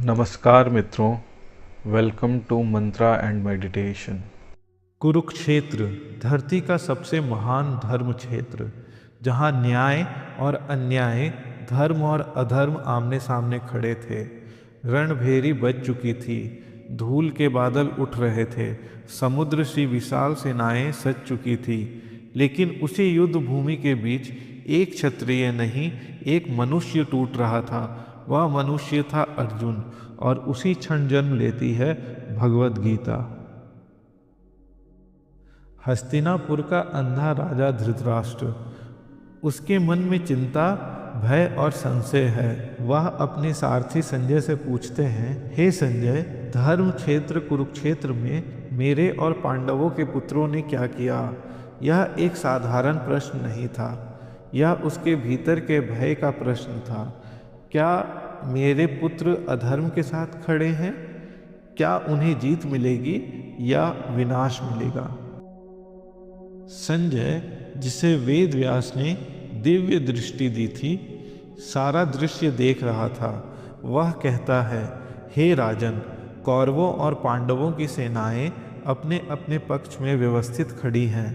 नमस्कार मित्रों, welcome to mantra and meditation. Kurukshetra धरती का सबसे महान धर्म क्षेत्र, जहाँ न्याय और अन्याय, धर्म और अधर्म आमने सामने खड़े थे। रणभेरी बज चुकी थी, धूल के बादल उठ रहे थे, समुद्र सी विशाल सेनाएं सज चुकी थी। लेकिन उसी युद्ध भूमि के बीच एक क्षत्रिय नहीं, एक मनुष्य टूट रहा था। वह मनुष्य था अर्जुन, और उसी क्षण जन्म लेती है भगवद गीता। हस्तिनापुर का अंधा राजा धृतराष्ट्र, उसके मन में चिंता, भय और संशय है। वह अपने सारथी संजय से पूछते हैं, हे संजय, धर्म क्षेत्र कुरुक्षेत्र में मेरे और पांडवों के पुत्रों ने क्या किया? यह एक साधारण प्रश्न नहीं था, यह उसके भीतर के भय का प्रश्न था। क्या मेरे पुत्र अधर्म के साथ खड़े हैं? क्या उन्हें जीत मिलेगी या विनाश मिलेगा? संजय, जिसे वेद व्यास ने दिव्य दृष्टि दी थी, सारा दृश्य देख रहा था। वह कहता है, हे राजन, कौरवों और पांडवों की सेनाएं अपने अपने पक्ष में व्यवस्थित खड़ी हैं।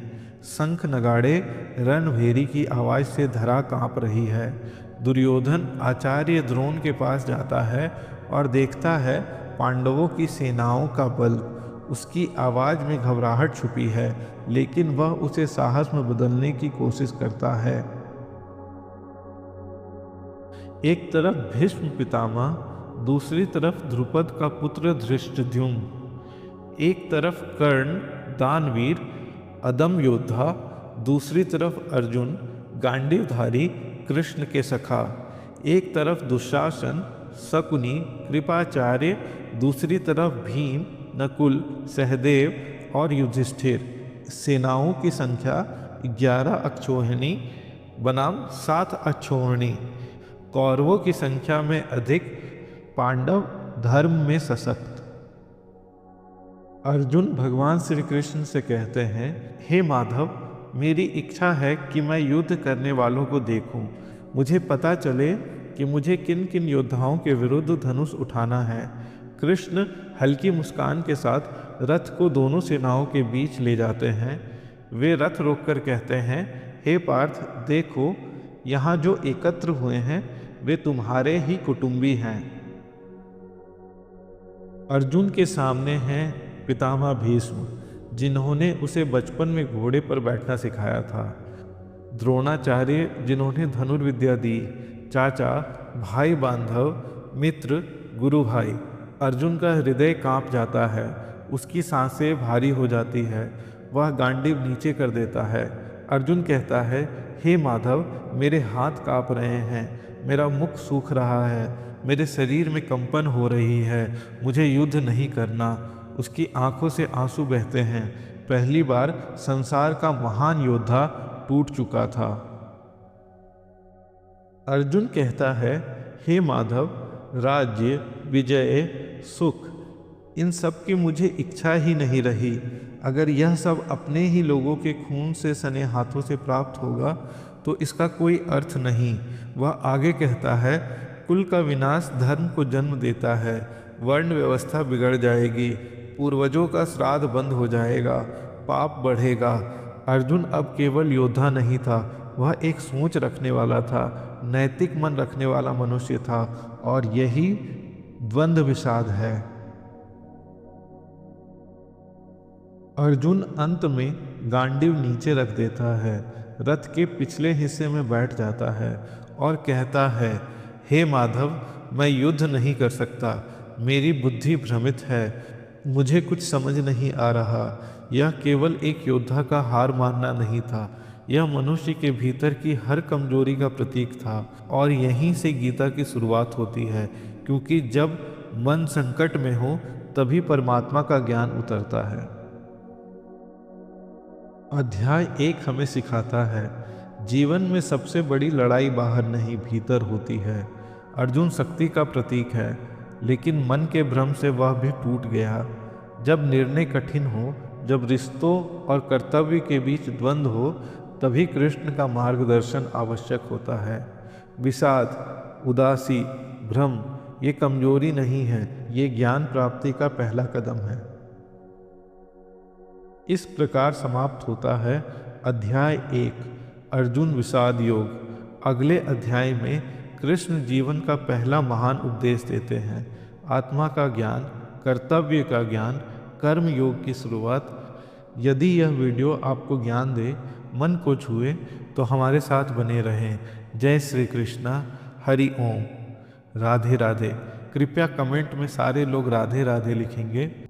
शंख नगाड़े रणभेरी की आवाज से धरा कांप रही है। दुर्योधन आचार्य द्रोण के पास जाता है और देखता है पांडवों की सेनाओं का बल। उसकी आवाज में घबराहट छुपी है, लेकिन वह उसे साहस में बदलने की कोशिश करता है। एक तरफ भीष्म पितामह, दूसरी तरफ द्रुपद का पुत्र धृष्टद्युम्न, एक तरफ कर्ण दानवीर अदम योद्धा, दूसरी तरफ अर्जुन गांडीवधारी कृष्ण के सखा, एक तरफ दुशासन शकुनी कृपाचार्य, दूसरी तरफ भीम नकुल सहदेव और युधिष्ठिर। सेनाओं की संख्या 11 अक्षौहिणी बनाम 7 अक्षौहिणी। कौरवों की संख्या में अधिक, पांडव धर्म में सशक्त। अर्जुन भगवान श्री कृष्ण से कहते हैं, हे माधव, मेरी इच्छा है कि मैं युद्ध करने वालों को देखूं। मुझे पता चले कि मुझे किन किन योद्धाओं के विरुद्ध धनुष उठाना है। कृष्ण हल्की मुस्कान के साथ रथ को दोनों सेनाओं के बीच ले जाते हैं। वे रथ रोककर कहते हैं, हे पार्थ, देखो, यहाँ जो एकत्र हुए हैं वे तुम्हारे ही कुटुंबी हैं। अर्जुन के सामने हैं पितामह भीष्म, जिन्होंने उसे बचपन में घोड़े पर बैठना सिखाया था। द्रोणाचार्य, जिन्होंने धनुर्विद्या दी। चाचा, भाई बांधव, मित्र, गुरु भाई। अर्जुन का हृदय कांप जाता है, उसकी सांसें भारी हो जाती है। वह गांडीव नीचे कर देता है। अर्जुन कहता है, हे माधव, मेरे हाथ कांप रहे हैं, मेरा मुख सूख रहा है, मेरे शरीर में कंपन हो रही है, मुझे युद्ध नहीं करना। उसकी आंखों से आंसू बहते हैं। पहली बार संसार का महान योद्धा टूट चुका था। अर्जुन कहता है, हे माधव, राज्य, विजय, सुख, इन सब की मुझे इच्छा ही नहीं रही। अगर यह सब अपने ही लोगों के खून से सने हाथों से प्राप्त होगा तो इसका कोई अर्थ नहीं। वह आगे कहता है, कुल का विनाश धर्म को जन्म देता है, वर्ण व्यवस्था बिगड़ जाएगी, पूर्वजों का श्राद्ध बंद हो जाएगा, पाप बढ़ेगा। अर्जुन अब केवल योद्धा नहीं था, वह एक सोच रखने वाला था, नैतिक मन रखने वाला मनुष्य था, और यही द्वंद्व विषाद है। अर्जुन अंत में गांडीव नीचे रख देता है, रथ के पिछले हिस्से में बैठ जाता है और कहता है, हे माधव, मैं युद्ध नहीं कर सकता, मेरी बुद्धि भ्रमित है, मुझे कुछ समझ नहीं आ रहा। यह केवल एक योद्धा का हार मानना नहीं था, यह मनुष्य के भीतर की हर कमजोरी का प्रतीक था। और यहीं से गीता की शुरुआत होती है, क्योंकि जब मन संकट में हो तभी परमात्मा का ज्ञान उतरता है। अध्याय 1 हमें सिखाता है, जीवन में सबसे बड़ी लड़ाई बाहर नहीं, भीतर होती है। अर्जुन शक्ति का प्रतीक है, लेकिन मन के भ्रम से वह भी टूट गया। जब निर्णय कठिन हो, जब रिश्तों और कर्तव्य के बीच द्वंद्व हो, तभी कृष्ण का मार्गदर्शन आवश्यक होता है। विषाद, उदासी, भ्रम, ये कमजोरी नहीं है, ये ज्ञान प्राप्ति का पहला कदम है। इस प्रकार समाप्त होता है अध्याय 1 अर्जुन विषाद योग। अगले अध्याय में कृष्ण जीवन का पहला महान उपदेश देते हैं, आत्मा का ज्ञान, कर्तव्य का ज्ञान, कर्म योग की शुरुआत। यदि यह वीडियो आपको ज्ञान दे, मन को छुए, तो हमारे साथ बने रहें। जय श्री कृष्णा, हरि ओम, राधे राधे। कृपया कमेंट में सारे लोग राधे राधे लिखेंगे।